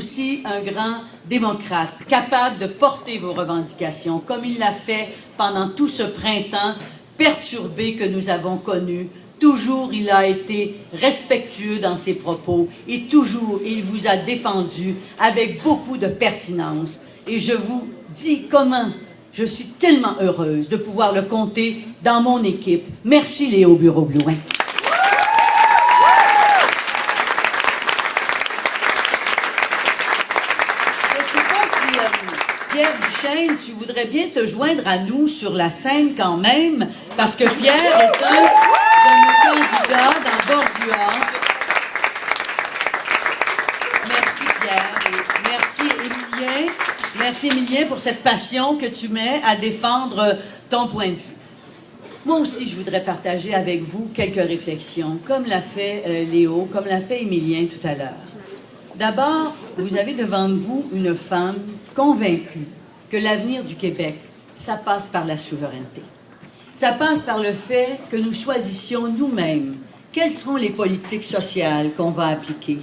Aussi un grand démocrate, capable de porter vos revendications, comme il l'a fait pendant tout ce printemps perturbé que nous avons connu. Toujours, il a été respectueux dans ses propos et toujours, il vous a défendu avec beaucoup de pertinence. Et je vous dis comment je suis tellement heureuse de pouvoir le compter dans mon équipe. Merci Léo Bureau-Blouin. Pierre Duchesne, tu voudrais bien te joindre à nous sur la scène quand même, parce que Pierre est un de nos candidats dans Bordua. Merci Pierre, et merci Émilien. Merci Émilien pour cette passion que tu mets à défendre ton point de vue. Moi aussi, je voudrais partager avec vous quelques réflexions, comme l'a fait Léo, comme l'a fait Émilien tout à l'heure. D'abord, vous avez devant vous une femme convaincue que l'avenir du Québec, ça passe par la souveraineté. Ça passe par le fait que nous choisissions nous-mêmes quelles seront les politiques sociales qu'on va appliquer,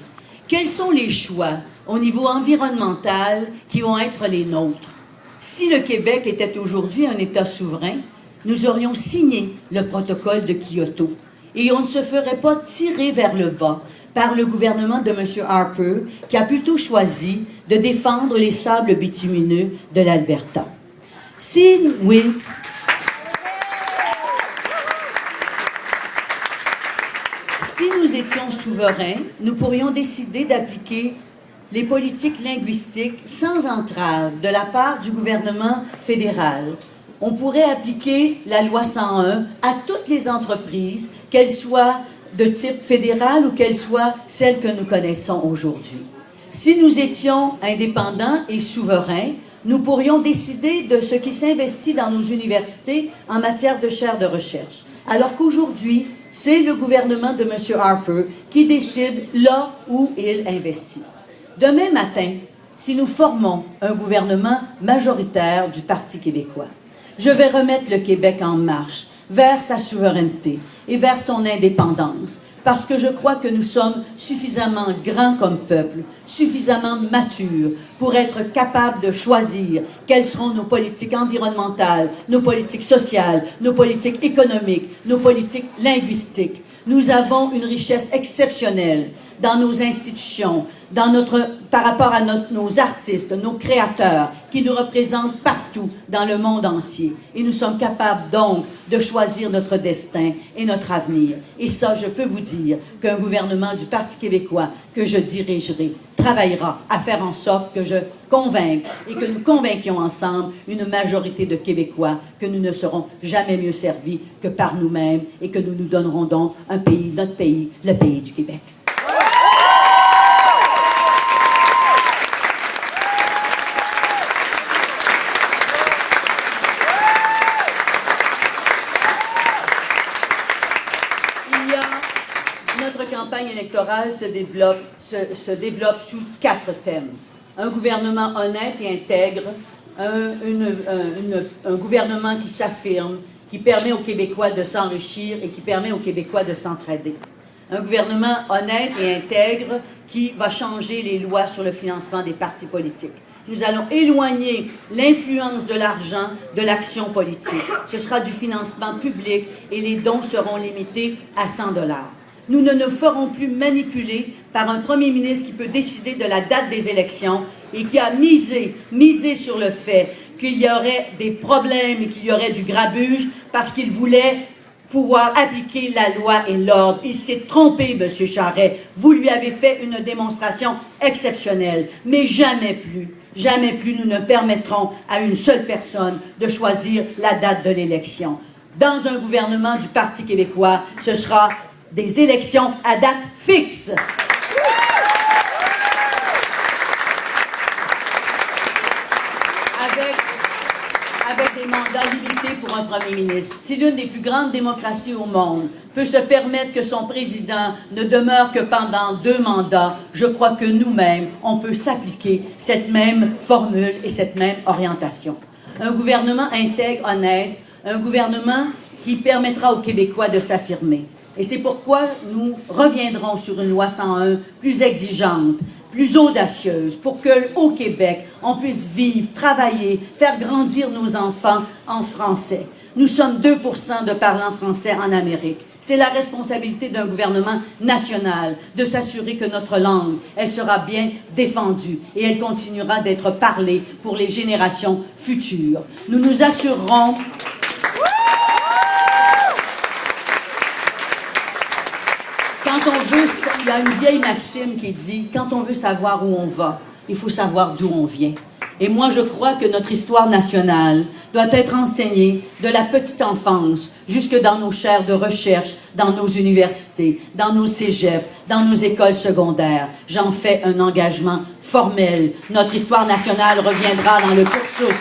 quels sont les choix au niveau environnemental qui vont être les nôtres. Si le Québec était aujourd'hui un État souverain, nous aurions signé le protocole de Kyoto et on ne se ferait pas tirer vers le bas par le gouvernement de M. Harper, qui a plutôt choisi de défendre les sables bitumineux de l'Alberta. Si nous étions souverains, nous pourrions décider d'appliquer les politiques linguistiques sans entrave de la part du gouvernement fédéral. On pourrait appliquer la loi 101 à toutes les entreprises, qu'elles soient de type fédéral ou qu'elles soient celles que nous connaissons aujourd'hui. Si nous étions indépendants et souverains, nous pourrions décider de ce qui s'investit dans nos universités en matière de chaires de recherche. Alors qu'aujourd'hui, c'est le gouvernement de M. Harper qui décide là où il investit. Demain matin, si nous formons un gouvernement majoritaire du Parti québécois, je vais remettre le Québec en marche vers sa souveraineté et vers son indépendance, parce que je crois que nous sommes suffisamment grands comme peuple, suffisamment matures pour être capables de choisir quelles seront nos politiques environnementales, nos politiques sociales, nos politiques économiques, nos politiques linguistiques. Nous avons une richesse exceptionnelle dans nos institutions, par rapport à nos artistes, nos créateurs, qui nous représentent partout dans le monde entier. Et nous sommes capables donc de choisir notre destin et notre avenir. Et ça, je peux vous dire qu'un gouvernement du Parti québécois que je dirigerai travaillera à faire en sorte que je convainque et que nous convainquions ensemble une majorité de Québécois que nous ne serons jamais mieux servis que par nous-mêmes et que nous nous donnerons donc un pays, notre pays, le pays du Québec. Notre campagne électorale se développe sous 4 thèmes. Un gouvernement honnête et intègre, un gouvernement qui s'affirme, qui permet aux Québécois de s'enrichir et qui permet aux Québécois de s'entraider. Un gouvernement honnête et intègre qui va changer les lois sur le financement des partis politiques. Nous allons éloigner l'influence de l'argent de l'action politique. Ce sera du financement public et les dons seront limités à 100 $. Nous ne nous ferons plus manipuler par un premier ministre qui peut décider de la date des élections et qui a misé sur le fait qu'il y aurait des problèmes et qu'il y aurait du grabuge parce qu'il voulait pouvoir appliquer la loi et l'ordre. Il s'est trompé, M. Charest. Vous lui avez fait une démonstration exceptionnelle, mais jamais plus nous ne permettrons à une seule personne de choisir la date de l'élection. Dans un gouvernement du Parti québécois, ce sera des élections à date fixe. Avec des mandats limités pour un premier ministre. Si l'une des plus grandes démocraties au monde peut se permettre que son président ne demeure que pendant 2 mandats, je crois que nous-mêmes, on peut s'appliquer cette même formule et cette même orientation. Un gouvernement intègre, honnête, un gouvernement qui permettra aux Québécois de s'affirmer. Et c'est pourquoi nous reviendrons sur une loi 101 plus exigeante, plus audacieuse pour que, au Québec, on puisse vivre, travailler, faire grandir nos enfants en français. Nous sommes 2% de parlants français en Amérique. C'est la responsabilité d'un gouvernement national de s'assurer que notre langue, elle sera bien défendue et elle continuera d'être parlée pour les générations futures. Nous nous assurerons il y a une vieille maxime qui dit, quand on veut savoir où on va, il faut savoir d'où on vient. Et moi, je crois que notre histoire nationale doit être enseignée de la petite enfance jusque dans nos chaires de recherche, dans nos universités, dans nos cégeps, dans nos écoles secondaires. J'en fais un engagement formel. Notre histoire nationale reviendra dans le cursus.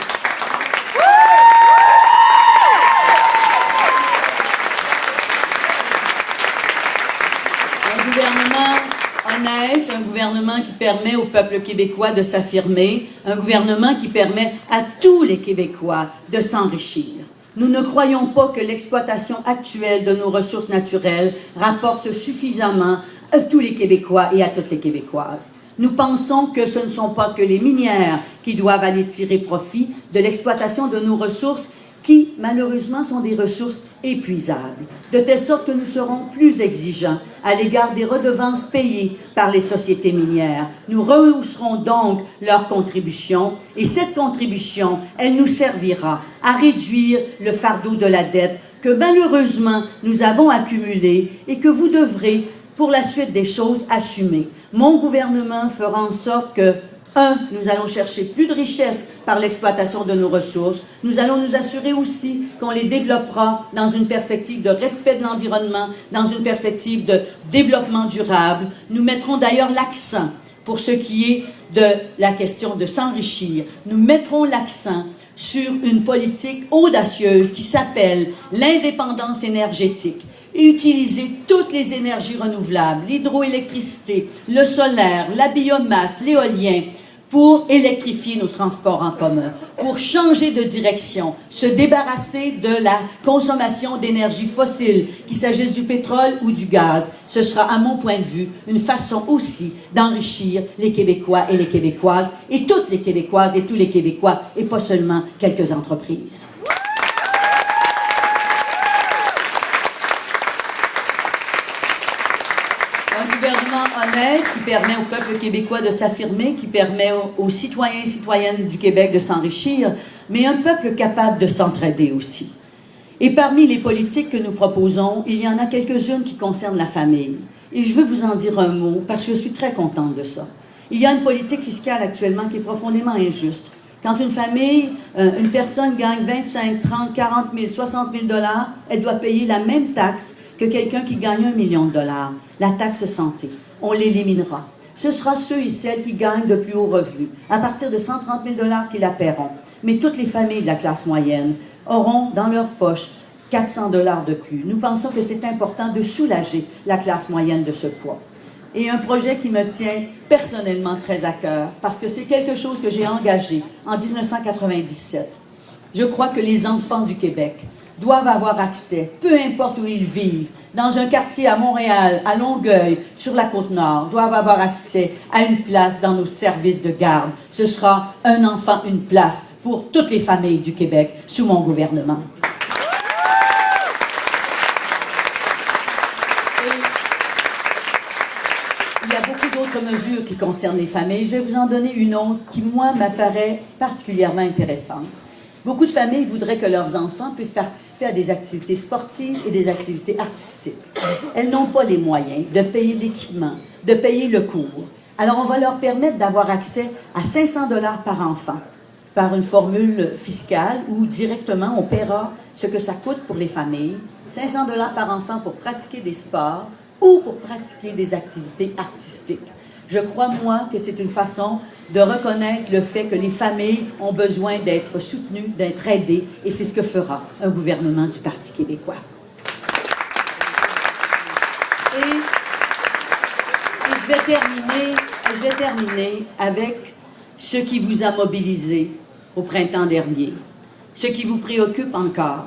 Un gouvernement honnête, un gouvernement qui permet au peuple québécois de s'affirmer, un gouvernement qui permet à tous les Québécois de s'enrichir. Nous ne croyons pas que l'exploitation actuelle de nos ressources naturelles rapporte suffisamment à tous les Québécois et à toutes les Québécoises. Nous pensons que ce ne sont pas que les minières qui doivent aller tirer profit de l'exploitation de nos ressources qui, malheureusement, sont des ressources épuisables, de telle sorte que nous serons plus exigeants à l'égard des redevances payées par les sociétés minières. Nous rehausserons donc leur contribution, et cette contribution, elle nous servira à réduire le fardeau de la dette que, malheureusement, nous avons accumulé et que vous devrez, pour la suite des choses, assumer. Mon gouvernement fera en sorte que nous allons chercher plus de richesses par l'exploitation de nos ressources. Nous allons nous assurer aussi qu'on les développera dans une perspective de respect de l'environnement, dans une perspective de développement durable. Nous mettrons d'ailleurs l'accent, pour ce qui est de la question de s'enrichir, nous mettrons l'accent sur une politique audacieuse qui s'appelle l'indépendance énergétique. Et utiliser toutes les énergies renouvelables, l'hydroélectricité, le solaire, la biomasse, l'éolien, pour électrifier nos transports en commun, pour changer de direction, se débarrasser de la consommation d'énergie fossile, qu'il s'agisse du pétrole ou du gaz. Ce sera, à mon point de vue, une façon aussi d'enrichir les Québécois et les Québécoises, et toutes les Québécoises et tous les Québécois, et pas seulement quelques entreprises. Un gouvernement honnête qui permet au peuple québécois de s'affirmer, qui permet aux citoyens et citoyennes du Québec de s'enrichir, mais un peuple capable de s'entraider aussi. Et parmi les politiques que nous proposons, il y en a quelques-unes qui concernent la famille. Et je veux vous en dire un mot, parce que je suis très contente de ça. Il y a une politique fiscale actuellement qui est profondément injuste. Quand une famille, une personne gagne 25, 30, 40 000, 60 000 $, elle doit payer la même taxe que quelqu'un qui gagne 1 million de $. La taxe santé, on l'éliminera. Ce sera ceux et celles qui gagnent de plus hauts revenus, à partir de 130 000 $ qui la paieront. Mais toutes les familles de la classe moyenne auront dans leur poche 400 $ de plus. Nous pensons que c'est important de soulager la classe moyenne de ce poids. Et un projet qui me tient personnellement très à cœur, parce que c'est quelque chose que j'ai engagé en 1997. Je crois que les enfants du Québec doivent avoir accès, peu importe où ils vivent, dans un quartier à Montréal, à Longueuil, sur la Côte-Nord, doivent avoir accès à une place dans nos services de garde. Ce sera un enfant, une place pour toutes les familles du Québec sous mon gouvernement. Il y a beaucoup d'autres mesures qui concernent les familles. Je vais vous en donner une autre qui, moi, m'apparaît particulièrement intéressante. Beaucoup de familles voudraient que leurs enfants puissent participer à des activités sportives et des activités artistiques. Elles n'ont pas les moyens de payer l'équipement, de payer le cours. Alors, on va leur permettre d'avoir accès à 500 $ par enfant, par une formule fiscale où directement on paiera ce que ça coûte pour les familles, 500 $ par enfant pour pratiquer des sports ou pour pratiquer des activités artistiques. Je crois, moi, que c'est une façon de reconnaître le fait que les familles ont besoin d'être soutenues, d'être aidées, et c'est ce que fera un gouvernement du Parti québécois. Et je vais terminer avec ce qui vous a mobilisé au printemps dernier, ce qui vous préoccupe encore.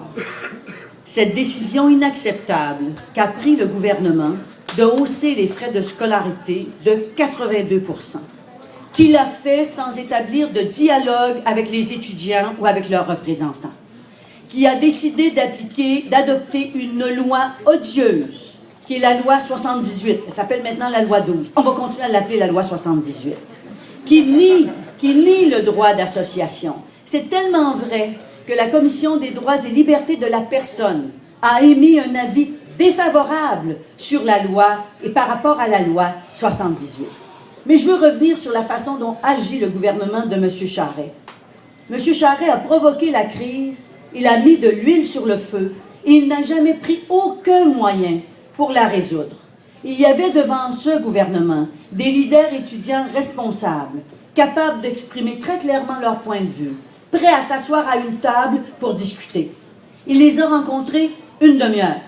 Cette décision inacceptable qu'a pris le gouvernement de hausser les frais de scolarité de 82 %. qui l'a fait sans établir de dialogue avec les étudiants ou avec leurs représentants, qui a décidé d'adopter une loi odieuse, qui est la loi 78. Elle s'appelle maintenant la loi 12. On va continuer à l'appeler la loi 78. Qui nie le droit d'association. C'est tellement vrai que la Commission des droits et libertés de la personne a émis un avis défavorable sur la loi et par rapport à la loi 78. Mais je veux revenir sur la façon dont agit le gouvernement de M. Charest. M. Charest a provoqué la crise, il a mis de l'huile sur le feu et il n'a jamais pris aucun moyen pour la résoudre. Il y avait devant ce gouvernement des leaders étudiants responsables, capables d'exprimer très clairement leur point de vue, prêts à s'asseoir à une table pour discuter. Il les a rencontrés une demi-heure.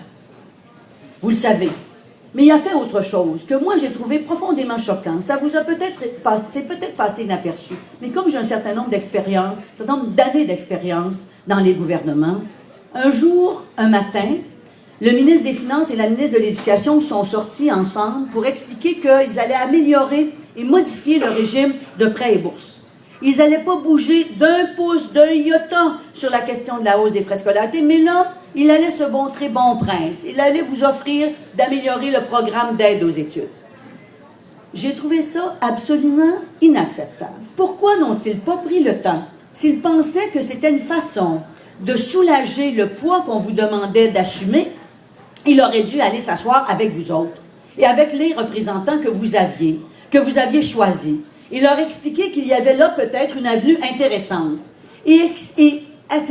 Vous le savez. Mais il a fait autre chose que moi j'ai trouvé profondément choquant. Ça vous a peut-être passé inaperçu. Mais comme j'ai un certain nombre d'expériences, un certain nombre d'années d'expérience dans les gouvernements, un jour, un matin, le ministre des Finances et la ministre de l'Éducation sont sortis ensemble pour expliquer qu'ils allaient améliorer et modifier le régime de prêts et bourses. Ils n'allaient pas bouger d'un pouce, d'un iota sur la question de la hausse des frais de scolarité, mais là, il allait se montrer bon prince. Il allait vous offrir d'améliorer le programme d'aide aux études. J'ai trouvé ça absolument inacceptable. Pourquoi n'ont-ils pas pris le temps? S'ils pensaient que c'était une façon de soulager le poids qu'on vous demandait d'assumer, il aurait dû aller s'asseoir avec vous autres et avec les représentants que vous aviez choisis, et leur expliquer qu'il y avait là peut-être une avenue intéressante et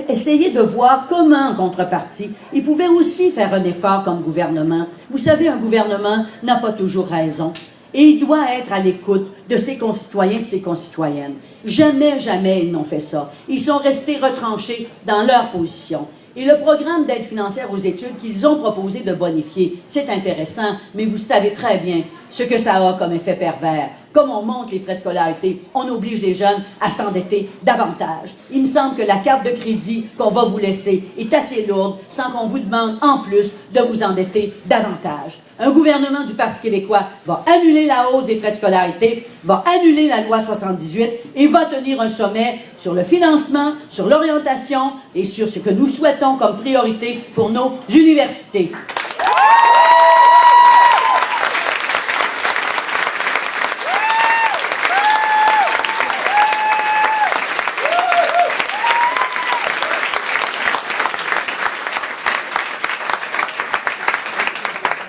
essayer de voir comment, en contrepartie, ils pouvaient aussi faire un effort comme gouvernement. Vous savez, un gouvernement n'a pas toujours raison et il doit être à l'écoute de ses concitoyens, de ses concitoyennes. Jamais, jamais ils n'ont fait ça. Ils sont restés retranchés dans leur position. Et le programme d'aide financière aux études qu'ils ont proposé de bonifier, c'est intéressant, mais vous savez très bien ce que ça a comme effet pervers. Comme on monte les frais de scolarité, on oblige les jeunes à s'endetter davantage. Il me semble que la carte de crédit qu'on va vous laisser est assez lourde sans qu'on vous demande en plus de vous endetter davantage. Un gouvernement du Parti québécois va annuler la hausse des frais de scolarité, va annuler la loi 78 et va tenir un sommet sur le financement, sur l'orientation et sur ce que nous souhaitons comme priorité pour nos universités.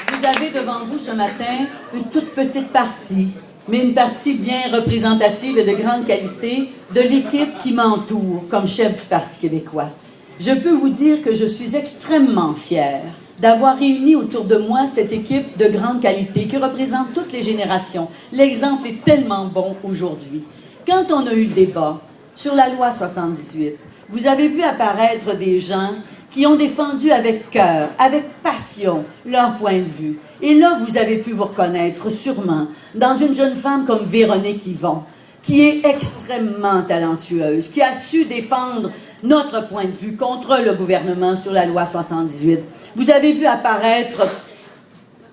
Vous avez devant vous ce matin une toute petite partie, mais une partie bien représentative et de grande qualité de l'équipe qui m'entoure comme chef du Parti québécois. Je peux vous dire que je suis extrêmement fière d'avoir réuni autour de moi cette équipe de grande qualité qui représente toutes les générations. L'exemple est tellement bon aujourd'hui. Quand on a eu le débat sur la loi 78, vous avez vu apparaître des gens qui ont défendu avec cœur, avec passion, leur point de vue. Et là, vous avez pu vous reconnaître sûrement dans une jeune femme comme Véronique Yvon, qui est extrêmement talentueuse, qui a su défendre notre point de vue contre le gouvernement sur la loi 78. Vous avez vu apparaître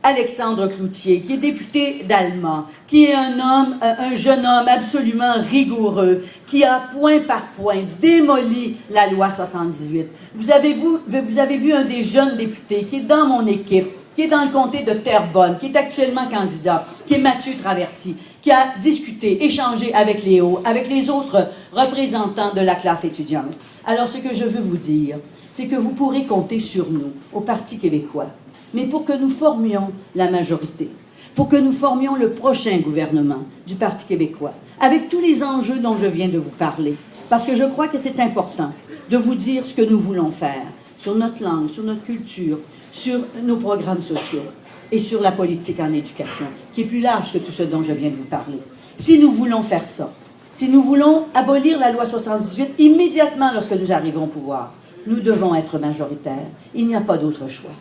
Alexandre Cloutier, qui est député d'Alma, qui est un jeune homme absolument rigoureux, qui a point par point démoli la loi 78. Vous avez vu un des jeunes députés qui est dans mon équipe, qui est dans le comté de Terrebonne, qui est actuellement candidat, qui est Mathieu Traversy, qui a discuté, échangé avec Léo, avec les autres représentants de la classe étudiante. Alors, ce que je veux vous dire, c'est que vous pourrez compter sur nous, au Parti québécois, mais pour que nous formions la majorité, pour que nous formions le prochain gouvernement du Parti québécois, avec tous les enjeux dont je viens de vous parler, parce que je crois que c'est important de vous dire ce que nous voulons faire sur notre langue, sur notre culture, sur nos programmes sociaux et sur la politique en éducation, qui est plus large que tout ce dont je viens de vous parler. Si nous voulons faire ça, si nous voulons abolir la loi 78 immédiatement lorsque nous arrivons au pouvoir, nous devons être majoritaires. Il n'y a pas d'autre choix.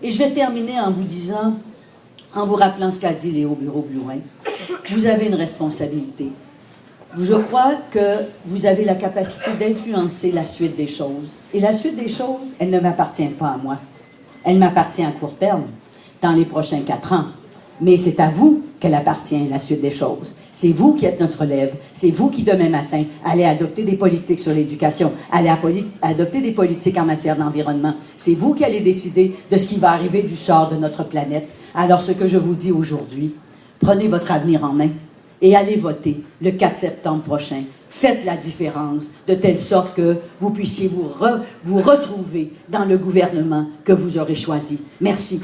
Et je vais terminer en vous disant, en vous rappelant ce qu'a dit Léo Bureau-Blouin, vous avez une responsabilité. Je crois que vous avez la capacité d'influencer la suite des choses. Et la suite des choses, elle ne m'appartient pas à moi. Elle m'appartient à court terme, dans les prochains 4 ans. Mais c'est à vous qu'elle appartient à la suite des choses. C'est vous qui êtes notre relève. C'est vous qui, demain matin, allez adopter des politiques sur l'éducation, allez adopter des politiques en matière d'environnement. C'est vous qui allez décider de ce qui va arriver du sort de notre planète. Alors, ce que je vous dis aujourd'hui, prenez votre avenir en main et allez voter le 4 septembre prochain. Faites la différence de telle sorte que vous puissiez vous retrouver dans le gouvernement que vous aurez choisi. Merci.